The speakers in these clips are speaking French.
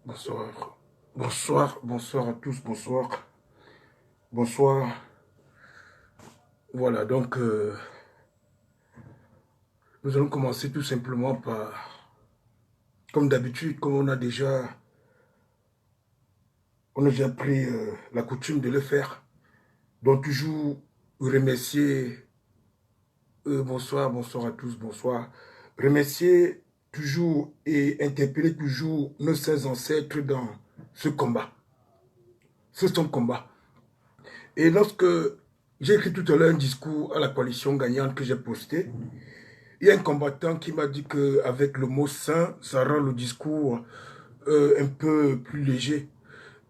Bonsoir. Bonsoir, bonsoir à tous, bonsoir. Bonsoir. Voilà, donc, nous allons commencer tout simplement par, comme d'habitude, comme on a déjà pris la coutume de le faire. Donc, toujours remercier, bonsoir, bonsoir à tous, bonsoir. Remercier toujours et interpeller toujours nos saints ancêtres dans ce combat. C'est son combat. Et lorsque j'ai écrit tout à l'heure un discours à la coalition gagnante que j'ai posté, il y a un combattant qui m'a dit qu'avec le mot saint, ça rend le discours un peu plus léger.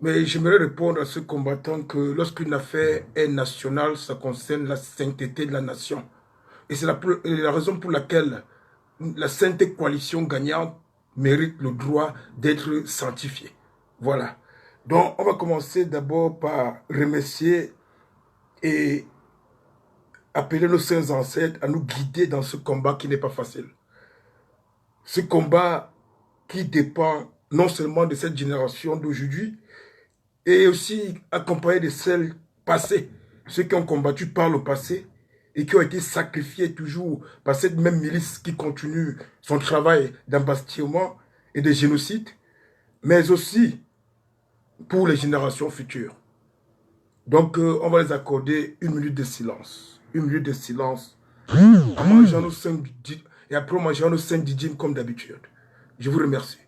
Mais j'aimerais répondre à ce combattant que lorsqu'une affaire est nationale, ça concerne la sainteté de la nation. Et c'est la raison pour laquelle la sainte coalition gagnante mérite le droit d'être sanctifiée. Voilà. Donc, on va commencer d'abord par remercier et appeler nos saints ancêtres à nous guider dans ce combat qui n'est pas facile. Ce combat qui dépend non seulement de cette génération d'aujourd'hui, et aussi accompagné de celles passées, ceux qui ont combattu par le passé et qui ont été sacrifiés toujours par cette même milice qui continue son travail d'embastillement et de génocide, mais aussi pour les générations futures. Donc, on va les accorder une minute de silence. Une minute de silence. En mangeant nos 5 et après en mangeant nos 5 didymes comme d'habitude. Je vous remercie.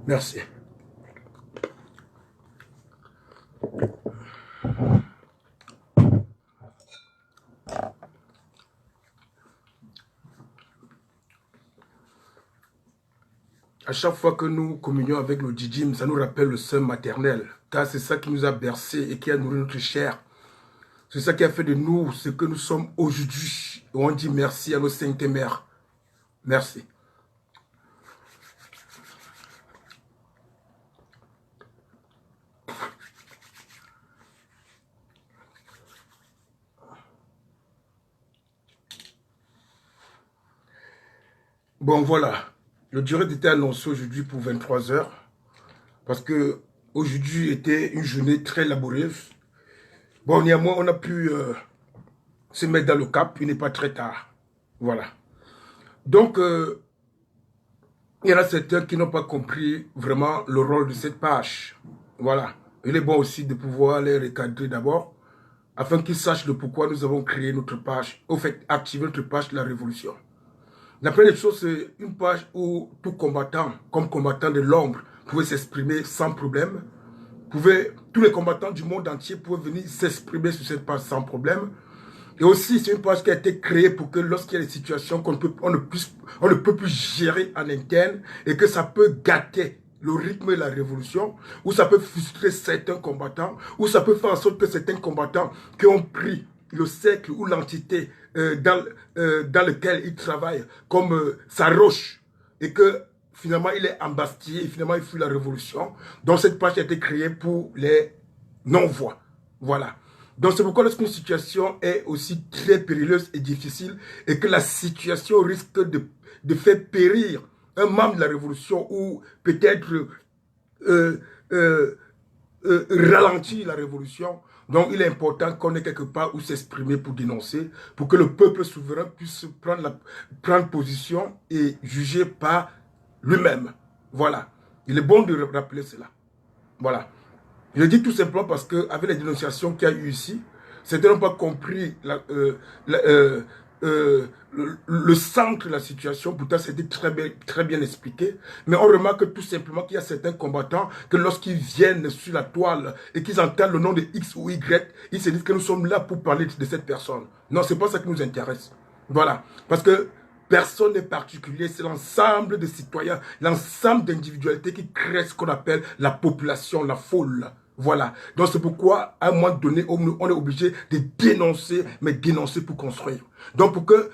Merci. À chaque fois que nous communions avec le didyme, ça nous rappelle le sein maternel, car c'est ça qui nous a bercés et qui a nourri notre chair. C'est ça qui a fait de nous ce que nous sommes aujourd'hui. Et on dit merci à nos saintes mères. Merci. Bon, voilà. Le direct était annoncé aujourd'hui pour 23 heures. Parce que aujourd'hui était une journée très laborieuse. Bon, néanmoins, on a pu se mettre dans le cap. Il n'est pas très tard. Voilà. Donc, il y en a certains qui n'ont pas compris vraiment le rôle de cette page. Voilà. Il est bon aussi de pouvoir les recadrer d'abord, afin qu'ils sachent le pourquoi nous avons créé notre page, au fait, activer notre page de la révolution. La première chose, c'est une page où tout combattant, comme combattant de l'ombre, pouvait s'exprimer sans problème. Tous les combattants du monde entier pouvaient venir s'exprimer sur cette page sans problème. Et aussi, c'est une page qui a été créée pour que lorsqu'il y a des situations qu'on ne peut plus gérer en interne et que ça peut gâter le rythme de la révolution, ou ça peut frustrer certains combattants, ou ça peut faire en sorte que certains combattants qui ont pris le cercle ou l'entité dans lequel ils travaillent comme sa roche, et que finalement il est embastillé, et finalement il fuit la révolution. Donc cette page a été créée pour les non-voix. Voilà. Donc c'est pourquoi lorsqu'une situation est aussi très périlleuse et difficile, et que la situation risque de faire périr un membre de la révolution ou peut-être ralentir la révolution, donc il est important qu'on ait quelque part où s'exprimer pour dénoncer, pour que le peuple souverain puisse prendre position et juger par lui-même. Voilà. Il est bon de rappeler cela. Voilà. Je le dis tout simplement parce qu'avec les dénonciations qu'il y a eu ici, certains n'ont pas compris le centre de la situation, pourtant c'était très bien expliqué, mais on remarque tout simplement qu'il y a certains combattants que lorsqu'ils viennent sur la toile et qu'ils entendent le nom de X ou Y, ils se disent que nous sommes là pour parler de cette personne. Non, c'est pas ça qui nous intéresse. Voilà, parce que personne n'est particulier, c'est l'ensemble des citoyens, l'ensemble d'individualités qui créent ce qu'on appelle la population, la foule. Voilà. Donc c'est pourquoi, à un moment donné, on est obligé de dénoncer, mais dénoncer pour construire. Donc pour que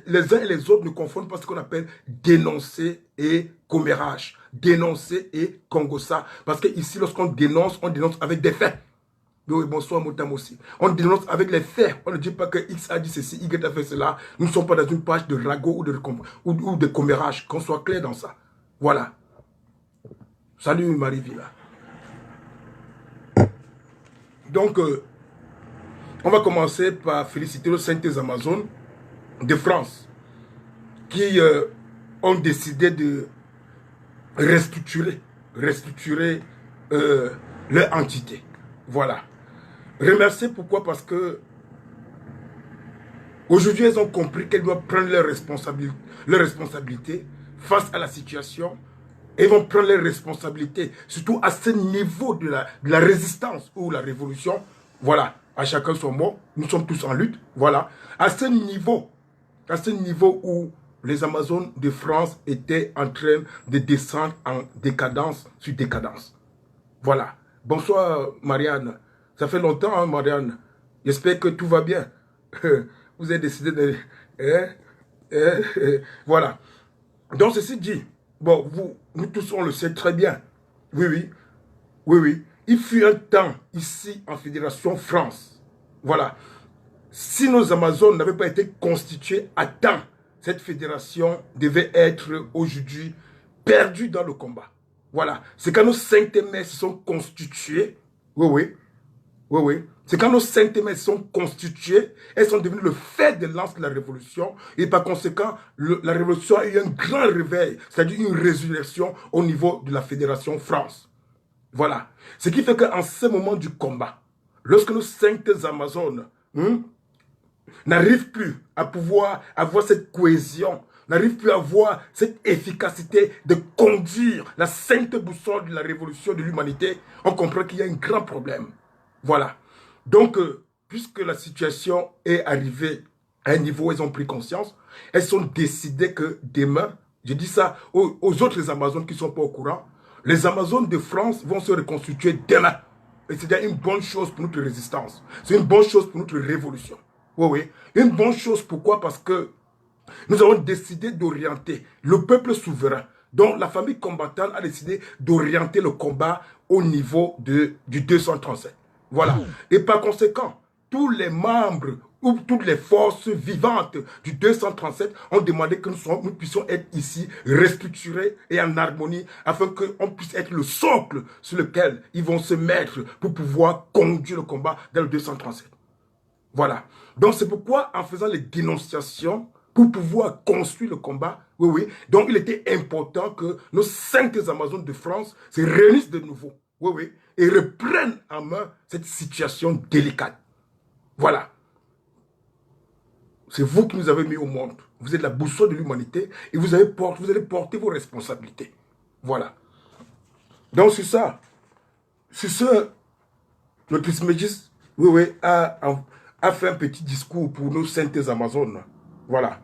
les uns et les autres ne confondent pas ce qu'on appelle dénoncer et commérage, dénoncer et congossa. Parce que ici, lorsqu'on dénonce, on dénonce avec des faits. Oui, bonsoir Moutam aussi. On dénonce avec les faits. On ne dit pas que X a dit ceci, Y a fait cela. Nous ne sommes pas dans une page de ragot ou de commérage. Qu'on soit clair dans ça. Voilà. Salut Marie-Villa. Donc, on va commencer par féliciter les Saintes Amazones de France qui ont décidé de restructurer leur entité. Voilà. Remercier pourquoi? Parce que aujourd'hui, elles ont compris qu'elles doivent prendre leurs responsabilités face à la situation. Et vont prendre leurs responsabilités, surtout à ce niveau de la résistance ou la révolution. Voilà, à chacun son mot, nous sommes tous en lutte. Voilà, à ce niveau où les Amazones de France étaient en train de descendre en décadence sur décadence. Voilà. Bonsoir Marianne. Ça fait longtemps, hein, Marianne. J'espère que tout va bien. Vous avez décidé de... voilà. Donc, ceci dit, bon, nous tous, on le sait très bien. Oui. Il fut un temps, ici, en Fédération France. Voilà. Si nos Amazones n'avaient pas été constituées à temps, cette fédération devait être aujourd'hui perdue dans le combat. Voilà. C'est quand nos saintes mères se sont constituées. Oui. C'est quand nos saintes mères se sont constituées, elles sont devenues le fer de lance de la révolution. Et par conséquent, la révolution a eu un grand réveil, c'est-à-dire une résurrection au niveau de la Fédération France. Voilà. Ce qui fait qu'en ce moment du combat, lorsque nos saintes Amazones n'arrivent plus à pouvoir avoir cette cohésion, n'arrivent plus à avoir cette efficacité de conduire la sainte boussole de la révolution de l'humanité, on comprend qu'il y a un grand problème. Voilà. Donc, puisque la situation est arrivée à un niveau où elles ont pris conscience, elles ont décidé que demain, je dis ça aux autres Amazones qui ne sont pas au courant, les Amazones de France vont se reconstituer demain. Et c'est déjà une bonne chose pour notre résistance. C'est une bonne chose pour notre révolution. Oui. Une bonne chose, pourquoi? Parce que nous avons décidé d'orienter le peuple souverain. Donc la famille combattante a décidé d'orienter le combat au niveau du 237. Voilà. Et par conséquent, tous les membres ou toutes les forces vivantes du 237 ont demandé que nous puissions être ici restructurés et en harmonie afin qu'on puisse être le socle sur lequel ils vont se mettre pour pouvoir conduire le combat dans le 237. Voilà. Donc c'est pourquoi en faisant les dénonciations pour pouvoir construire le combat, donc il était important que nos 5 Amazones de France se réunissent de nouveau, et reprennent en main cette situation délicate. Voilà. C'est vous qui nous avez mis au monde. Vous êtes la boussole de l'humanité et vous allez porter vos responsabilités. Voilà. Donc c'est ça. C'est ça. Le Trismégis, a fait un petit discours pour nos saintes Amazones. Voilà.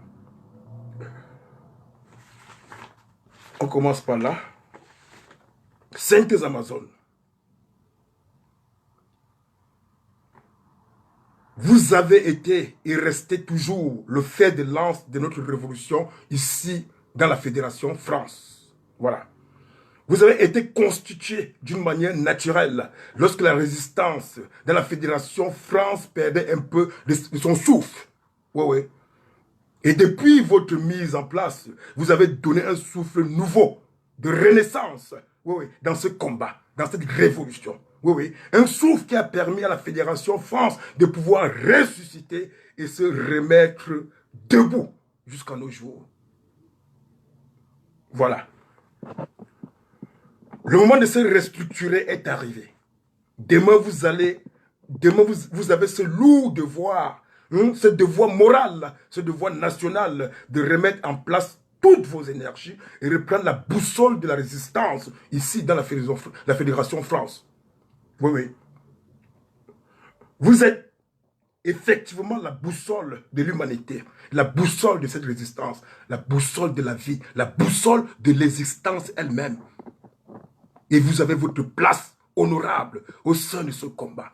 On commence par là. Saintes Amazones. Vous avez été et resté toujours le fer de lance de notre révolution ici dans la Fédération France. Voilà. Vous avez été constitué d'une manière naturelle lorsque la résistance dans la Fédération France perdait un peu de son souffle. Et depuis votre mise en place, vous avez donné un souffle nouveau de renaissance dans ce combat, dans cette révolution. Un souffle qui a permis à la Fédération France de pouvoir ressusciter et se remettre debout jusqu'à nos jours. Voilà. Le moment de se restructurer est arrivé. Demain, vous avez ce lourd devoir ce devoir moral, ce devoir national de remettre en place toutes vos énergies et reprendre la boussole de la résistance ici dans la Fédération France. Oui, oui. Vous êtes effectivement la boussole de l'humanité, la boussole de cette résistance, la boussole de la vie, la boussole de l'existence elle-même. Et vous avez votre place honorable au sein de ce combat.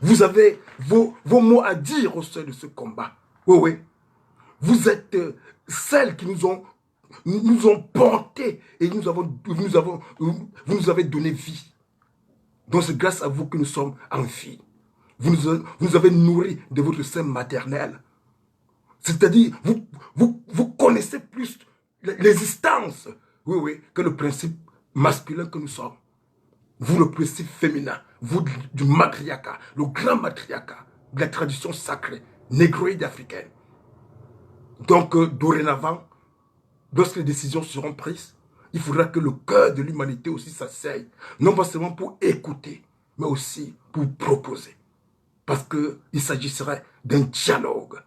Vous avez vos mots à dire au sein de ce combat. Oui, oui. Vous êtes celles qui nous ont portés et vous nous avez donné vie. Donc c'est grâce à vous que nous sommes en vie. Vous nous avez nourris de votre sein maternel. C'est-à-dire, vous connaissez plus l'existence, oui, oui, que le principe masculin que nous sommes. Vous, le principe féminin, vous, du matriarcat, le grand matriarcat de la tradition sacrée, négroïde africaine. Donc, dorénavant, lorsque les décisions seront prises, il faudra que le cœur de l'humanité aussi s'asseye, non pas seulement pour écouter, mais aussi pour proposer. Parce qu'il s'agirait d'un dialogue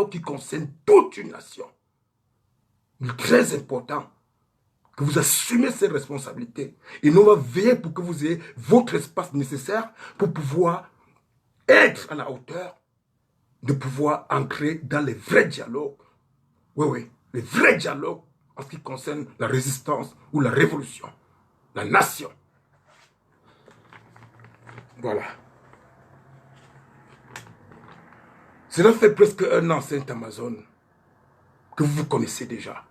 qui concerne toute une nation. Il est très important que vous assumez ces responsabilités. Et nous, on va veiller pour que vous ayez votre espace nécessaire pour pouvoir être à la hauteur, de pouvoir entrer dans les vrais dialogues. Oui, oui, les vrais dialogues en ce qui concerne la résistance ou la révolution, la nation. Voilà. Cela fait presque 1 an, Sainte Amazon, que vous vous connaissez déjà.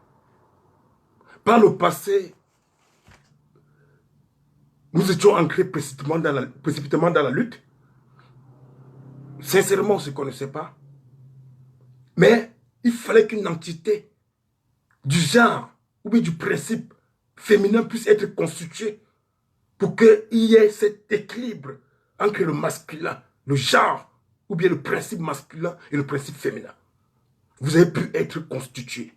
Par le passé, nous étions ancrés précipitamment dans la lutte. Sincèrement, on ne se connaissait pas. Mais il fallait qu'une entité du genre ou bien du principe féminin puisse être constituée pour qu'il y ait cet équilibre entre le masculin, le genre, ou bien le principe masculin et le principe féminin. Vous avez pu être constitué.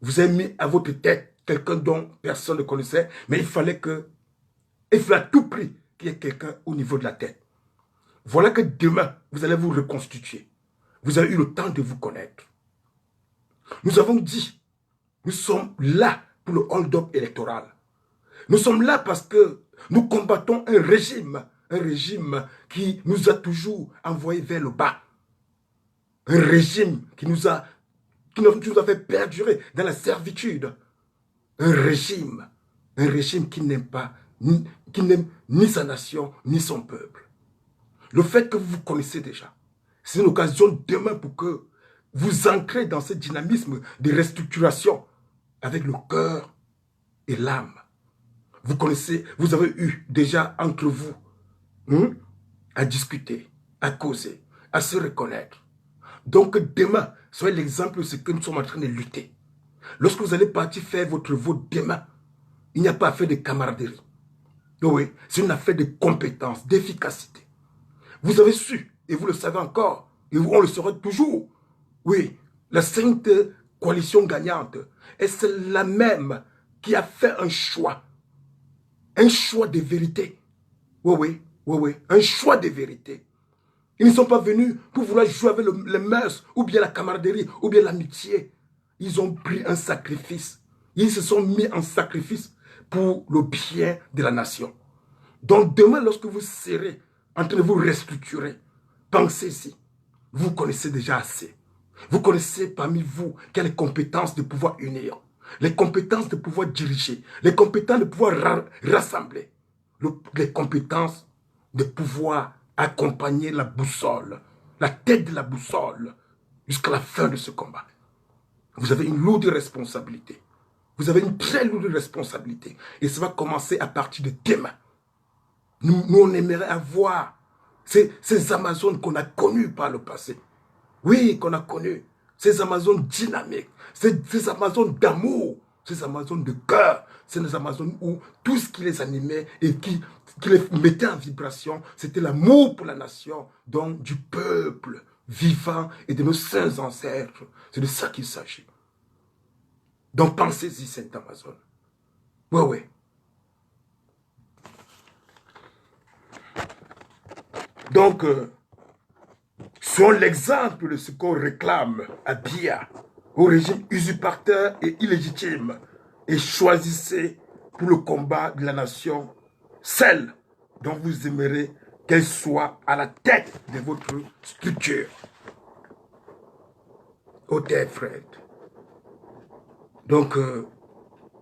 Vous avez mis à votre tête quelqu'un dont personne ne connaissait, mais il fallait à tout prix qu'il y ait quelqu'un au niveau de la tête. Voilà que demain, vous allez vous reconstituer. Vous avez eu le temps de vous connaître. Nous avons dit, nous sommes là pour le hold-up électoral. Nous sommes là parce que nous combattons un régime qui nous a toujours envoyés vers le bas. Un régime qui nous a fait perdurer dans la servitude. Un régime qui n'aime pas, qui n'aime ni sa nation, ni son peuple. Le fait que vous vous connaissez déjà, c'est une occasion demain pour que vous ancrez dans ce dynamisme de restructuration avec le cœur et l'âme. Vous connaissez, vous avez eu déjà entre vous à discuter, à causer, à se reconnaître. Donc demain, soyez l'exemple de ce que nous sommes en train de lutter. Lorsque vous allez partir faire votre vote demain, il n'y a pas affaire de camaraderie. Oui, c'est une affaire de compétence, d'efficacité. Vous avez su, et vous le savez encore, et on le saura toujours. Oui, la sainte coalition gagnante est celle-là même qui a fait un choix de vérité. Oui, un choix de vérité. Ils ne sont pas venus pour vouloir jouer avec les mœurs, ou bien la camaraderie, ou bien l'amitié. Ils ont pris un sacrifice. Ils se sont mis en sacrifice pour le bien de la nation. Donc demain, lorsque vous serez en train de vous restructurer, pensez-y. Vous connaissez déjà assez. Vous connaissez parmi vous qui a les compétences de pouvoir unir, les compétences de pouvoir diriger, les compétences de pouvoir rassembler, les compétences de pouvoir accompagner la boussole, la tête de la boussole, jusqu'à la fin de ce combat. Vous avez une lourde responsabilité. Vous avez une très lourde responsabilité. Et ça va commencer à partir de demain. Nous on aimerait avoir ces Amazones qu'on a connues par le passé. Oui, qu'on a connues. Ces Amazones dynamiques. Ces Amazones d'amour. Ces Amazones de cœur. Ces Amazones où tout ce qui les animait et qui les mettait en vibration, c'était l'amour pour la nation, donc du peuple vivant et de nos saints ancêtres. C'est de ça qu'il s'agit. Donc pensez-y, Sainte Amazone. Oui. Donc, sont l'exemple de ce qu'on réclame à Biya, au régime usurpateur et illégitime, et choisissez pour le combat de la nation celle dont vous aimerez qu'elle soit à la tête de votre structure. Hôtel Fred. Donc,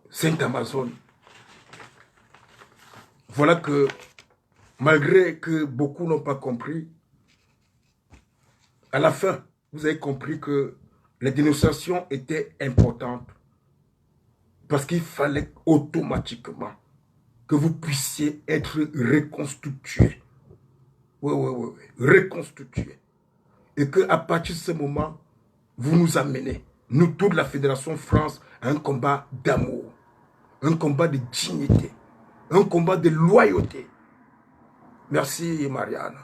Sainte Amazone, voilà que, malgré que beaucoup n'ont pas compris, à la fin, vous avez compris que les dénonciations étaient importantes parce qu'il fallait automatiquement que vous puissiez être reconstitué. Oui, reconstitué. Et qu'à partir de ce moment, vous nous amenez, nous, toute la Fédération France, à un combat d'amour, un combat de dignité, un combat de loyauté. Merci, Marianne.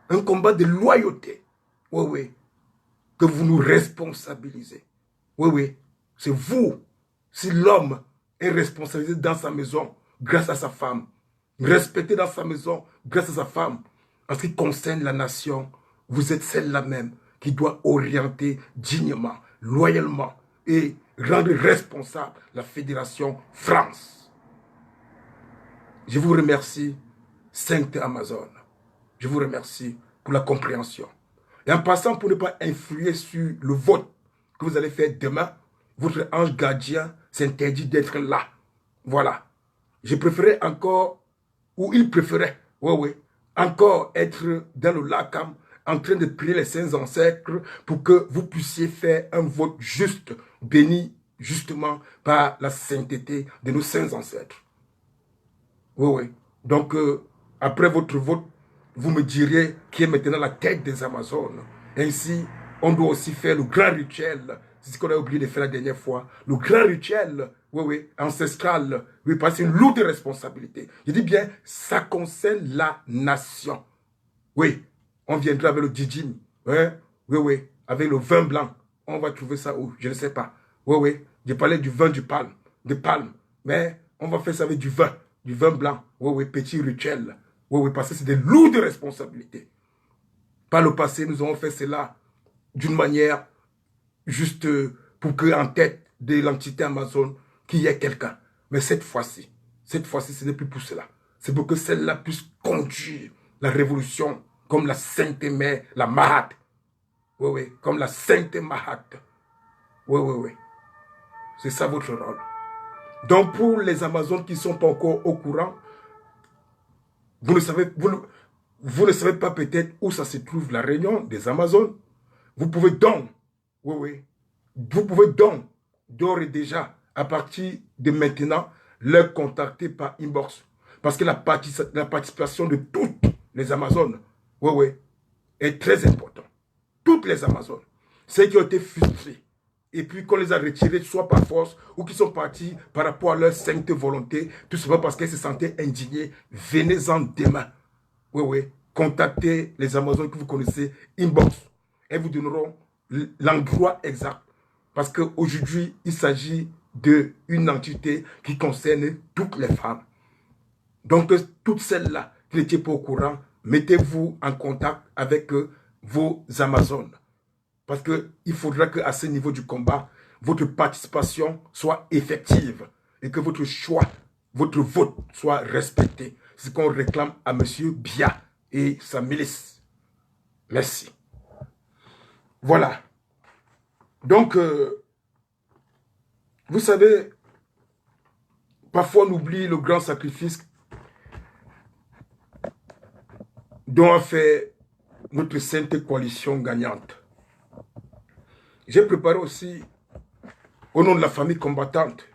Un combat de loyauté. Oui, que vous nous responsabilisez. Oui, c'est vous. Si l'homme est responsabilisé dans sa maison grâce à sa femme, respecté dans sa maison grâce à sa femme, en ce qui concerne la nation, vous êtes celle-là même qui doit orienter dignement, loyalement et rendre responsable la Fédération France. Je vous remercie, Sainte Amazone. Je vous remercie pour la compréhension. Et en passant, pour ne pas influer sur le vote que vous allez faire demain, votre ange gardien s'interdit d'être là. Voilà. Je préférais encore, ou il préférait, encore être dans le Lakam, en train de prier les saints ancêtres pour que vous puissiez faire un vote juste, béni justement par la sainteté de nos saints ancêtres. Oui. Donc, après votre vote, vous me direz qui est maintenant la tête des Amazones. Ainsi, on doit aussi faire le grand rituel, c'est ce qu'on a oublié de faire la dernière fois, le grand rituel, ancestral, parce que c'est une lourde responsabilité. Je dis bien, ça concerne la nation. Oui, on viendra avec le djidjim, avec le vin blanc. On va trouver ça où? Je ne sais pas. Je parlais du vin de palme, mais on va faire ça avec du vin blanc. Petit rituel. Parce que c'est des lourdes responsabilités. Par le passé, nous avons fait cela d'une manière juste pour qu'en tête de l'entité Amazon, qu'il y ait quelqu'un. Mais cette fois-ci, ce n'est plus pour cela. C'est pour que celle-là puisse conduire la révolution comme la Sainte Mère, la Mahat. Comme la Sainte Mahat. C'est ça votre rôle. Donc pour les Amazones qui ne sont pas encore au courant, vous ne savez pas peut-être où ça se trouve la réunion des Amazones. Vous pouvez donc, vous pouvez donc, d'ores et déjà, à partir de maintenant, leur contacter par inbox. Parce que la participation de toutes les Amazones, est très importante. Toutes les Amazones, ceux qui ont été frustrés, et puis qu'on les a retirés, soit par force, ou qui sont partis par rapport à leur sainte volonté, tout simplement parce qu'elles se sentaient indignées, venez-en demain. Contactez les Amazones que vous connaissez, inbox. Elles vous donneront l'endroit exact. Parce qu'aujourd'hui, il s'agit d'une entité qui concerne toutes les femmes. Donc, toutes celles-là qui n'étaient pas au courant, mettez-vous en contact avec vos Amazones. Parce qu'il faudra qu'à ce niveau du combat, votre participation soit effective et que votre choix, votre vote soit respecté. C'est ce qu'on réclame à M. Biya et sa milice. Merci. Voilà. Donc, vous savez, parfois on oublie le grand sacrifice dont a fait notre sainte coalition gagnante. J'ai préparé aussi, au nom de la famille combattante,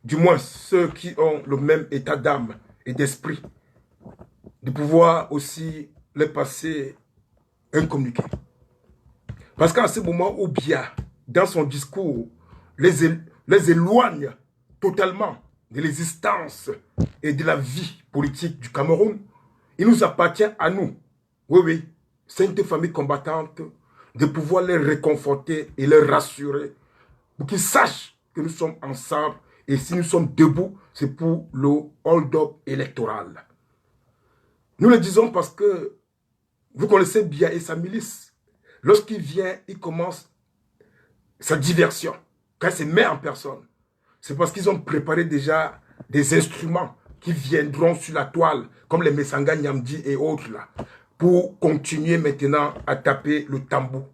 du moins ceux qui ont le même état d'âme et d'esprit, de pouvoir aussi les passer un communiqué. Parce qu'à ce moment où Biya, dans son discours, les éloigne totalement de l'existence et de la vie politique du Cameroun, il nous appartient à nous, sainte famille combattante, de pouvoir les réconforter et les rassurer pour qu'ils sachent que nous sommes ensemble et si nous sommes debout, c'est pour le hold-up électoral. Nous le disons parce que vous connaissez Biya et sa milice. lorsqu'il vient, il commence sa diversion. Quand il se met en personne, c'est parce qu'ils ont préparé déjà des instruments qui viendront sur la toile, comme les Messanga Nyamdi et autres là, pour continuer maintenant à taper le tambour.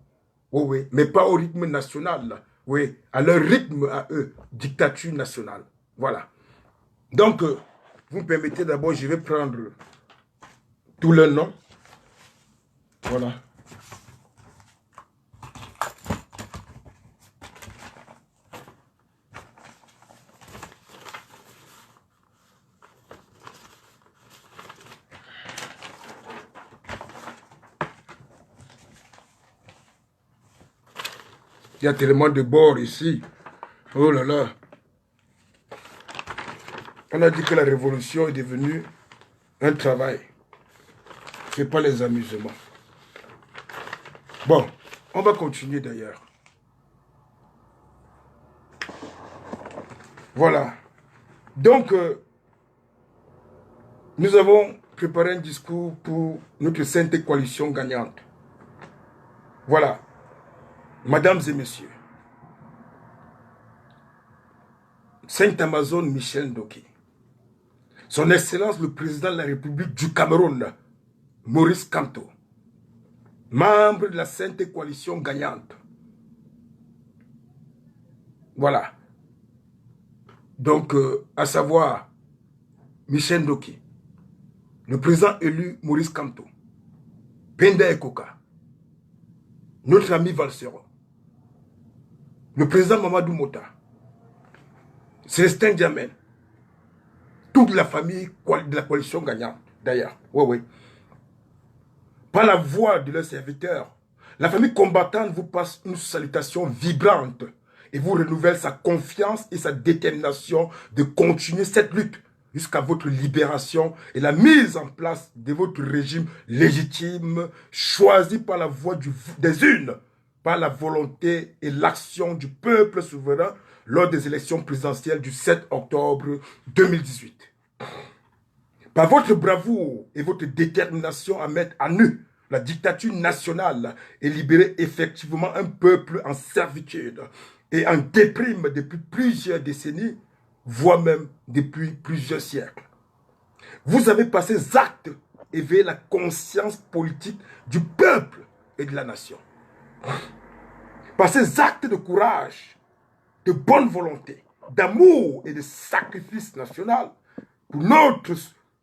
Oui, oui, mais pas au rythme national, là. Oui, à leur rythme à eux, dictature nationale. Voilà. Donc, vous me permettez d'abord, je vais prendre tout le nom. Voilà. Il y a tellement de bords ici. Oh là là. On a dit que la révolution est devenue un travail. Ce n'est pas les amusements. Bon, on va continuer d'ailleurs. Voilà. Donc, nous avons préparé un discours pour notre sainte coalition gagnante. Voilà. Mesdames et messieurs, Sainte Amazon Michel Ndoki, Son Excellence le Président de la République du Cameroun, Maurice Kamto, membre de la Sainte Coalition gagnante. Voilà. Donc, à savoir, Michel Ndoki, le président élu Maurice Kamto, Penda Ekoka, notre ami Valsero, le président Mamadou Mota, Célestin Diamène, toute la famille de la coalition gagnante, d'ailleurs. Oui, oui. Par la voix de leurs serviteurs, la famille combattante vous passe une salutation vibrante et vous renouvelle sa confiance et sa détermination de continuer cette lutte jusqu'à votre libération et la mise en place de votre régime légitime, choisi par la voix des unes, par la volonté et l'action du peuple souverain lors des élections présidentielles du 7 octobre 2018. Par votre bravoure et votre détermination à mettre à nu la dictature nationale et libérer effectivement un peuple en servitude et en déprime depuis plusieurs décennies, voire même depuis plusieurs siècles. Vous avez par ces actes éveillé la conscience politique du peuple et de la nation. Par ces actes de courage, de bonne volonté, d'amour et de sacrifice national pour notre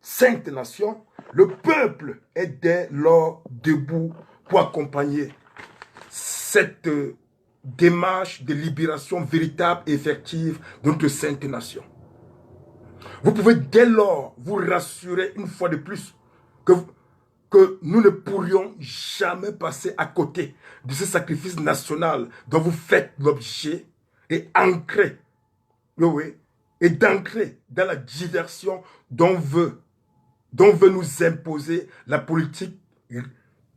sainte nation, le peuple est dès lors debout pour accompagner cette démarche de libération véritable et effective de notre sainte nation. Vous pouvez dès lors vous rassurer une fois de plus que nous ne pourrions jamais passer à côté de ce sacrifice national dont vous faites l'objet et ancrer, oui, et d'ancrer dans la diversion dont veut nous imposer la politique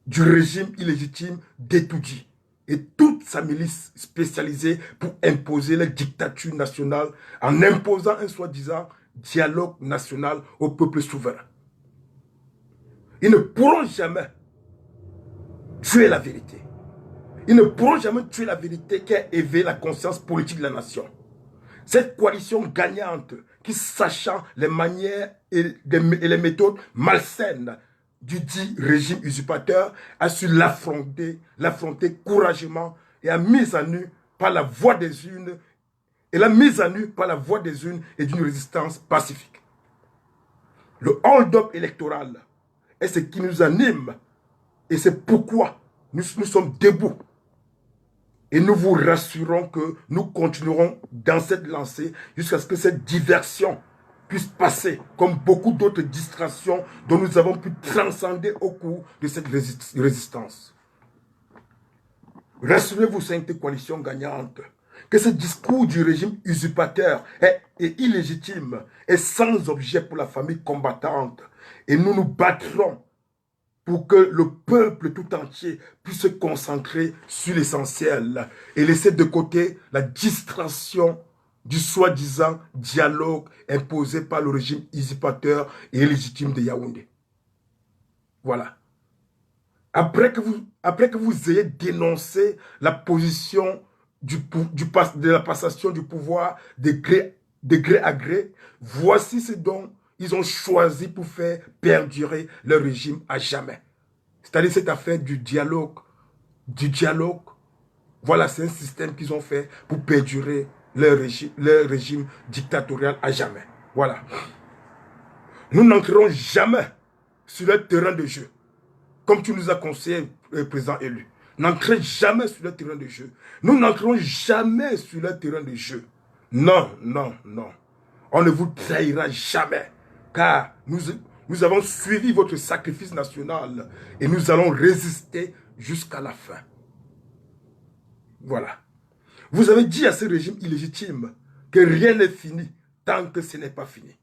du régime illégitime d'Etoudji et toute sa milice spécialisée pour imposer la dictature nationale en imposant un soi-disant dialogue national au peuple souverain. Ils ne pourront jamais tuer la vérité. Ils ne pourront jamais tuer la vérité qui a éveillé la conscience politique de la nation. Cette coalition gagnante qui, sachant les manières et les méthodes malsaines du dit régime usurpateur, a su l'affronter courageusement et a mis à nu par la voix des unes et d'une résistance pacifique. Le hold-up électoral est ce qui nous anime et c'est pourquoi nous sommes debout. Et nous vous rassurons que nous continuerons dans cette lancée jusqu'à ce que cette diversion puisse passer comme beaucoup d'autres distractions dont nous avons pu transcender au cours de cette résistance. Rassurez-vous, Sainte Coalition gagnante, que ce discours du régime usurpateur est illégitime et sans objet pour la famille combattante. Et nous nous battrons pour que le peuple tout entier puisse se concentrer sur l'essentiel et laisser de côté la distraction du soi-disant dialogue imposé par le régime usurpateur et illégitime de Yaoundé. Voilà. après que vous ayez dénoncé la position de la passation du pouvoir de gré à gré, voici ce dont ils ont choisi pour faire perdurer leur régime à jamais. C'est-à-dire cette affaire du dialogue. Du dialogue, voilà, c'est un système qu'ils ont fait pour perdurer leur régime dictatorial à jamais. Voilà. Nous n'entrerons jamais sur le terrain de jeu, comme tu nous as conseillé, président élu. N'entrez jamais sur le terrain de jeu. Nous n'entrerons jamais sur le terrain de jeu. Non, non, non. On ne vous trahira jamais. Car nous avons suivi votre sacrifice national et nous allons résister jusqu'à la fin. Voilà. Vous avez dit à ce régime illégitime que rien n'est fini tant que ce n'est pas fini.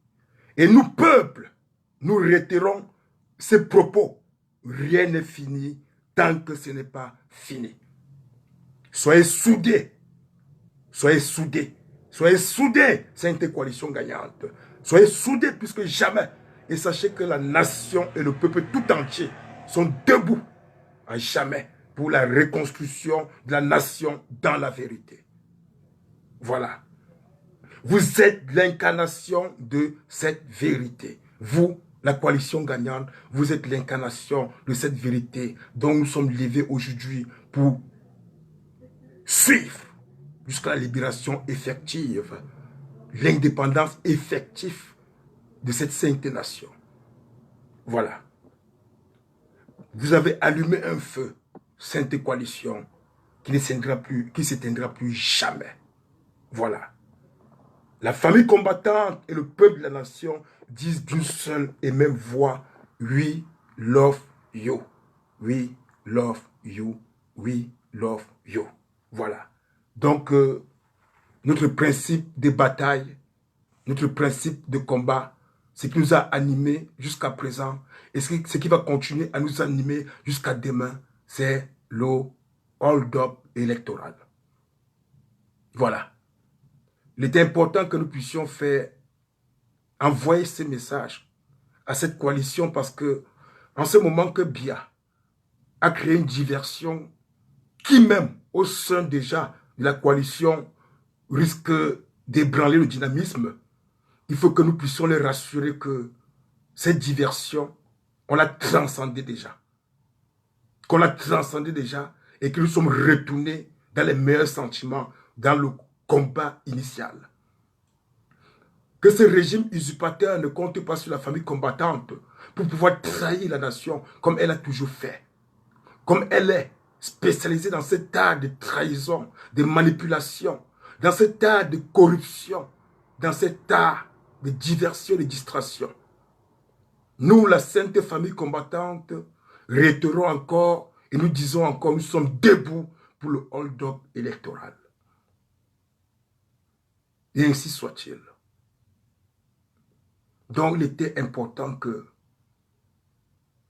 Et nous, peuple, nous réitérons ces propos. Rien n'est fini tant que ce n'est pas fini. Soyez soudés. Soyez soudés. Soyez soudés, Sainte Coalition gagnante. Soyez soudés plus que jamais. Et sachez que la nation et le peuple tout entier sont debout à jamais pour la reconstruction de la nation dans la vérité. Voilà. Vous êtes l'incarnation de cette vérité. Vous, la coalition gagnante, vous êtes l'incarnation de cette vérité dont nous sommes levés aujourd'hui pour suivre jusqu'à la libération effective, l'indépendance effective de cette sainte nation. Voilà. Vous avez allumé un feu, sainte coalition, qui ne s'éteindra plus jamais. Voilà. La famille combattante et le peuple de la nation disent d'une seule et même voix, we love you, we love you, we love you. Voilà. Donc, notre principe de bataille, notre principe de combat, ce qui nous a animés jusqu'à présent, et ce qui va continuer à nous animer jusqu'à demain, c'est le hold-up électoral. Voilà. Il est important que nous puissions faire envoyer ces messages à cette coalition parce que en ce moment que Biya a créé une diversion qui même au sein déjà de la coalition risque d'ébranler le dynamisme, il faut que nous puissions les rassurer que cette diversion, on l'a transcendée déjà. Qu'on l'a transcendée déjà et que nous sommes retournés dans les meilleurs sentiments, dans le combat initial. Que ce régime usurpateur ne compte pas sur la famille combattante pour pouvoir trahir la nation comme elle a toujours fait. Comme elle est spécialisée dans cet art de trahison, de manipulation, dans cet art de corruption, dans cet art de diversion et de distraction. Nous, la sainte famille combattante, réitérons encore et nous disons encore, nous sommes debout pour le hold-up électoral. Et ainsi soit-il. Donc, il était important que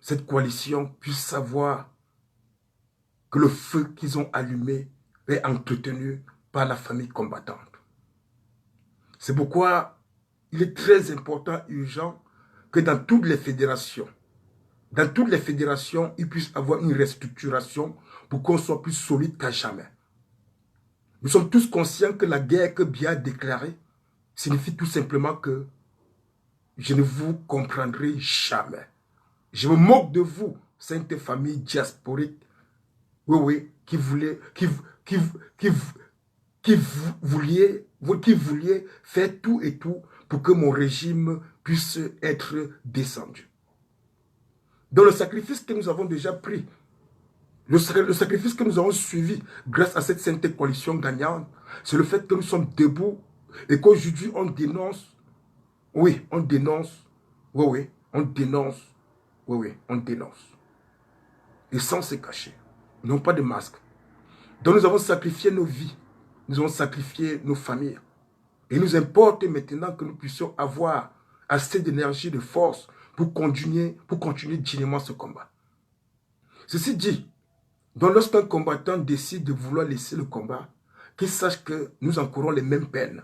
cette coalition puisse savoir que le feu qu'ils ont allumé est entretenu par la famille combattante. C'est pourquoi il est très important, urgent, que dans toutes les fédérations, il puisse y avoir une restructuration pour qu'on soit plus solide qu'à jamais. Nous sommes tous conscients que la guerre que Biya a déclarée signifie tout simplement que je ne vous comprendrai jamais. Je me moque de vous, sainte famille diasporique, oui, qui vouliez faire tout et tout pour que mon régime puisse être descendu. Dans le sacrifice que nous avons déjà pris, le sacrifice que nous avons suivi grâce à cette sainte coalition gagnante, c'est le fait que nous sommes debout et qu'aujourd'hui on dénonce. Oui, on dénonce. Oui, on dénonce. Oui, on dénonce. Et sans se cacher. Non pas de masque. Donc nous avons sacrifié nos vies. Nous avons sacrifié nos familles. Et il nous importe maintenant que nous puissions avoir assez d'énergie, de force pour continuer dignement ce combat. Ceci dit, donc lorsqu'un combattant décide de vouloir laisser le combat, qu'il sache que nous encourons les mêmes peines.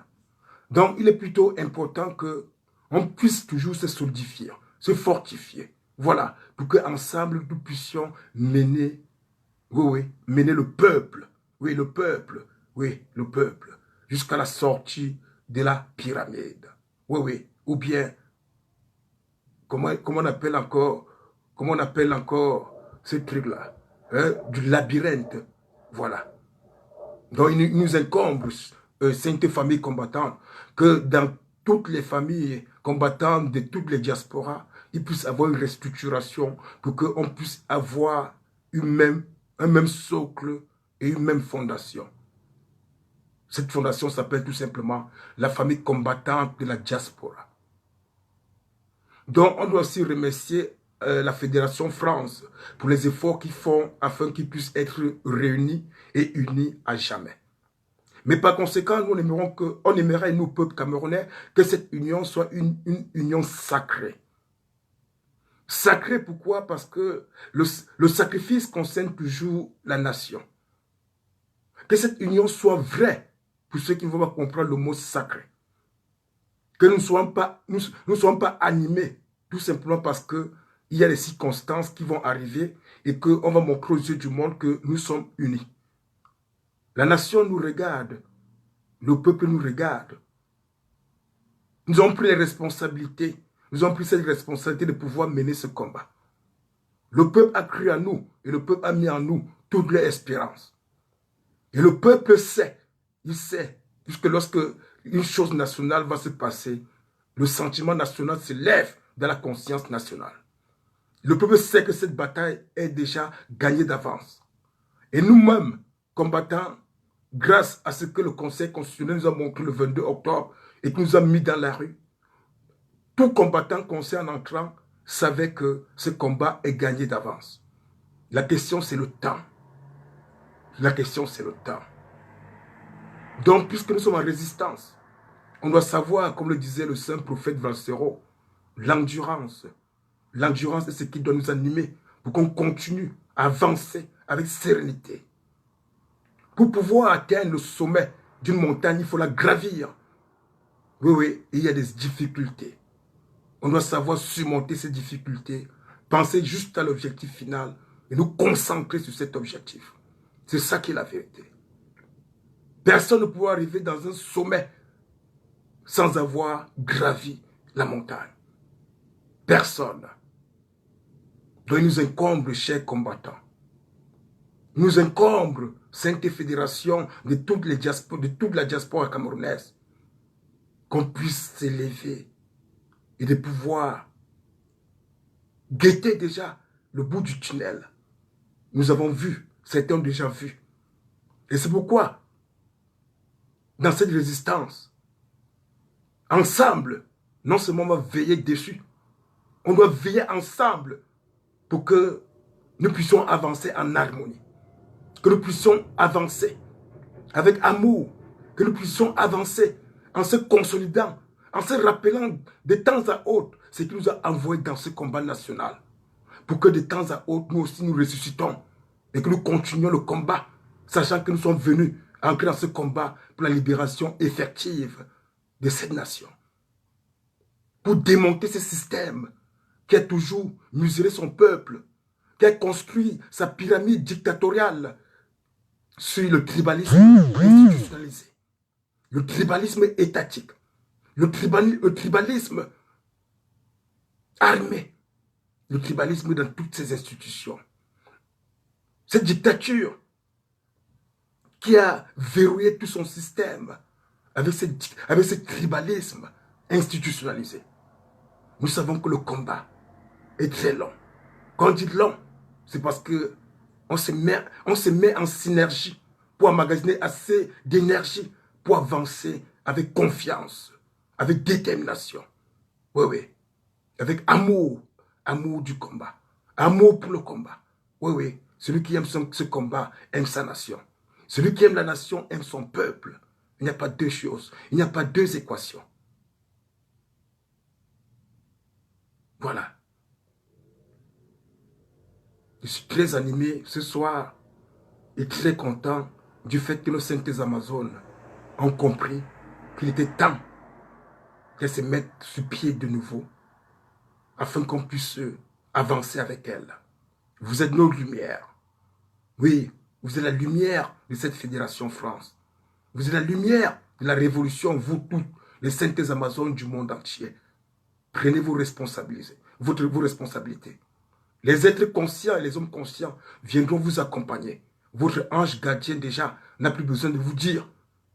Donc il est plutôt important que on puisse toujours se solidifier, se fortifier. Voilà, pour qu'ensemble nous puissions mener, mener le peuple, oui, le peuple, jusqu'à la sortie de la pyramide. Ou bien, comment on appelle encore ce truc-là, hein, du labyrinthe, voilà. Donc, il nous incombe, sainte famille combattante, que dans toutes les familles combattantes de toutes les diasporas, il puisse avoir une restructuration pour qu'on puisse avoir un même socle et une même fondation. Cette fondation s'appelle tout simplement la famille combattante de la diaspora. Donc, on doit aussi remercier la Fédération France pour les efforts qu'ils font afin qu'ils puissent être réunis et unis à jamais. Mais par conséquent, on aimerait, nous, peuple camerounais, que cette union soit une union sacrée. Sacrée, pourquoi? Parce que le sacrifice concerne toujours la nation. Que cette union soit vraie, pour ceux qui ne vont pas comprendre le mot sacré. Que nous ne soyons pas animés, tout simplement parce qu'il y a des circonstances qui vont arriver et qu'on va montrer aux yeux du monde que nous sommes unis. La nation nous regarde, le peuple nous regarde. Nous avons pris les responsabilités, nous avons pris cette responsabilité de pouvoir mener ce combat. Le peuple a cru en nous et le peuple a mis en nous toute l'espérance. Et le peuple sait, il sait, puisque lorsque une chose nationale va se passer, le sentiment national se lève dans la conscience nationale. Le peuple sait que cette bataille est déjà gagnée d'avance. Et nous-mêmes, combattants, grâce à ce que le Conseil constitutionnel nous a montré le 22 octobre et qui nous a mis dans la rue, tout combattant conseil en entrant savait que ce combat est gagné d'avance. La question, c'est le temps. La question, c'est le temps. Donc, puisque nous sommes en résistance, on doit savoir, comme le disait le saint prophète Valsero, l'endurance. L'endurance est ce qui doit nous animer pour qu'on continue à avancer avec sérénité. Pour pouvoir atteindre le sommet d'une montagne, il faut la gravir. Oui, il y a des difficultés. On doit savoir surmonter ces difficultés, penser juste à l'objectif final et nous concentrer sur cet objectif. C'est ça qui est la vérité. Personne ne pourra arriver dans un sommet sans avoir gravi la montagne. Personne. Donc il nous incombe, chers combattants. Il nous incombe, Sainte Fédération de toute la diaspora camerounaise, qu'on puisse s'élever et de pouvoir guetter déjà le bout du tunnel. Nous avons vu, certains ont déjà vu. Et c'est pourquoi, dans cette résistance, ensemble, non seulement on va veiller dessus, on doit veiller ensemble pour que nous puissions avancer en harmonie. Que nous puissions avancer avec amour. Que nous puissions avancer en se consolidant, en se rappelant de temps à autre ce qui nous a envoyés dans ce combat national. Pour que de temps à autre, nous aussi nous ressuscitons et que nous continuions le combat, sachant que nous sommes venus entrer dans ce combat pour la libération effective de cette nation. Pour démonter ce système qui a toujours mesuré son peuple, qui a construit sa pyramide dictatoriale sur le tribalisme institutionnalisé, le tribalisme étatique, le tribalisme armé, le tribalisme dans toutes ces institutions. Cette dictature qui a verrouillé tout son système avec ce tribalisme institutionnalisé. Nous savons que le combat est très long. Quand on dit long, c'est parce que on se met en synergie pour emmagasiner assez d'énergie pour avancer avec confiance, avec détermination. Oui. Avec amour, amour du combat, amour pour le combat. Oui. Celui qui aime ce combat aime sa nation. Celui qui aime la nation aime son peuple. Il n'y a pas deux choses, il n'y a pas deux équations. Voilà. Je suis très animé ce soir et très content du fait que nos saintes Amazones ont compris qu'il était temps qu'elles se mettent sur pied de nouveau afin qu'on puisse avancer avec elle. Vous êtes nos lumières. Oui, vous êtes la lumière de cette fédération France. Vous êtes la lumière de la révolution, vous toutes, les saintes Amazones du monde entier. Prenez vos responsabilités. Vos responsabilités. Les êtres conscients et les hommes conscients viendront vous accompagner. Votre ange gardien déjà n'a plus besoin de vous dire.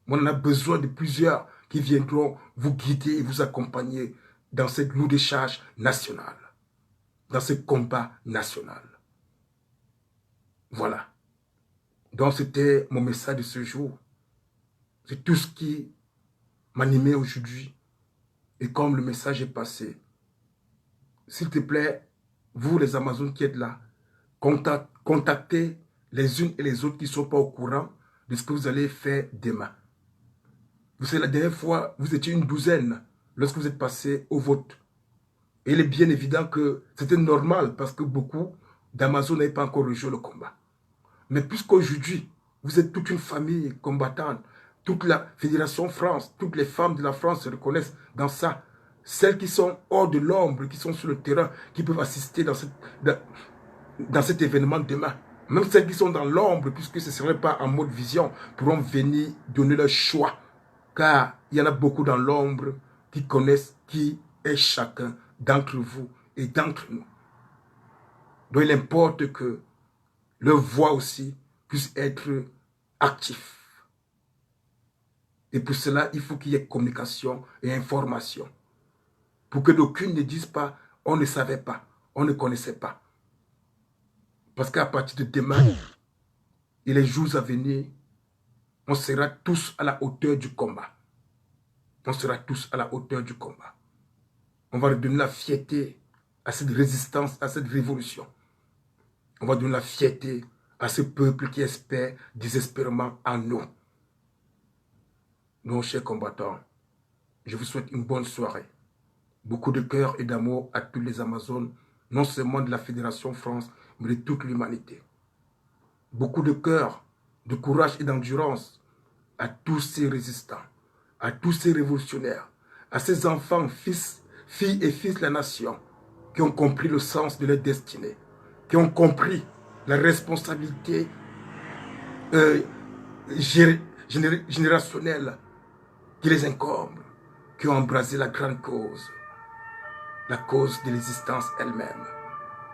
On en a besoin de plusieurs qui viendront vous guider et vous accompagner dans cette lourde charge nationale. Dans ce combat national. Voilà. Donc c'était mon message de ce jour. C'est tout ce qui m'animait aujourd'hui. Et comme le message est passé, s'il te plaît, vous les Amazones qui êtes là, contactez les unes et les autres qui ne sont pas au courant de ce que vous allez faire demain. Vous savez, la dernière fois, vous étiez une douzaine lorsque vous êtes passé au vote. Et il est bien évident que c'était normal parce que beaucoup d'Amazones n'avaient pas encore rejoint le combat. Mais puisqu'aujourd'hui, vous êtes toute une famille combattante, toute la Fédération France, toutes les femmes de la France se reconnaissent dans ça. Celles qui sont hors de l'ombre, qui sont sur le terrain, qui peuvent assister dans cet événement demain. Même celles qui sont dans l'ombre, puisque ce ne serait pas en mode vision, pourront venir donner leur choix. Car il y en a beaucoup dans l'ombre qui connaissent qui est chacun d'entre vous et d'entre nous. Donc il importe que leur voix aussi puisse être active. Et pour cela, il faut qu'il y ait communication et information. Pour que d'aucuns ne disent pas, on ne savait pas, on ne connaissait pas. Parce qu'à partir de demain et les jours à venir, on sera tous à la hauteur du combat. On sera tous à la hauteur du combat. On va redonner la fierté à cette résistance, à cette révolution. On va donner la fierté à ce peuple qui espère désespérément en nous. Nos chers combattants, je vous souhaite une bonne soirée. Beaucoup de cœur et d'amour à tous les Amazones, non seulement de la Fédération France, mais de toute l'humanité. Beaucoup de cœur, de courage et d'endurance à tous ces résistants, à tous ces révolutionnaires, à ces enfants, filles et fils de la nation, qui ont compris le sens de leur destinée, qui ont compris la responsabilité générationnelle qui les incombe, qui ont embrasé la grande cause, la cause de l'existence elle-même.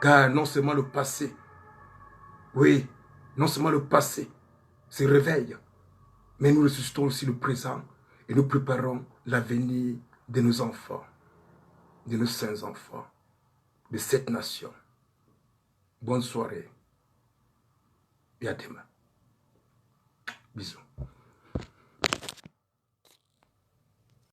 Car non seulement le passé, oui, non seulement le passé se réveille, mais nous ressuscitons aussi le présent et nous préparons l'avenir de nos enfants, de nos saints enfants, de cette nation. Bonne soirée et à demain. Bisous.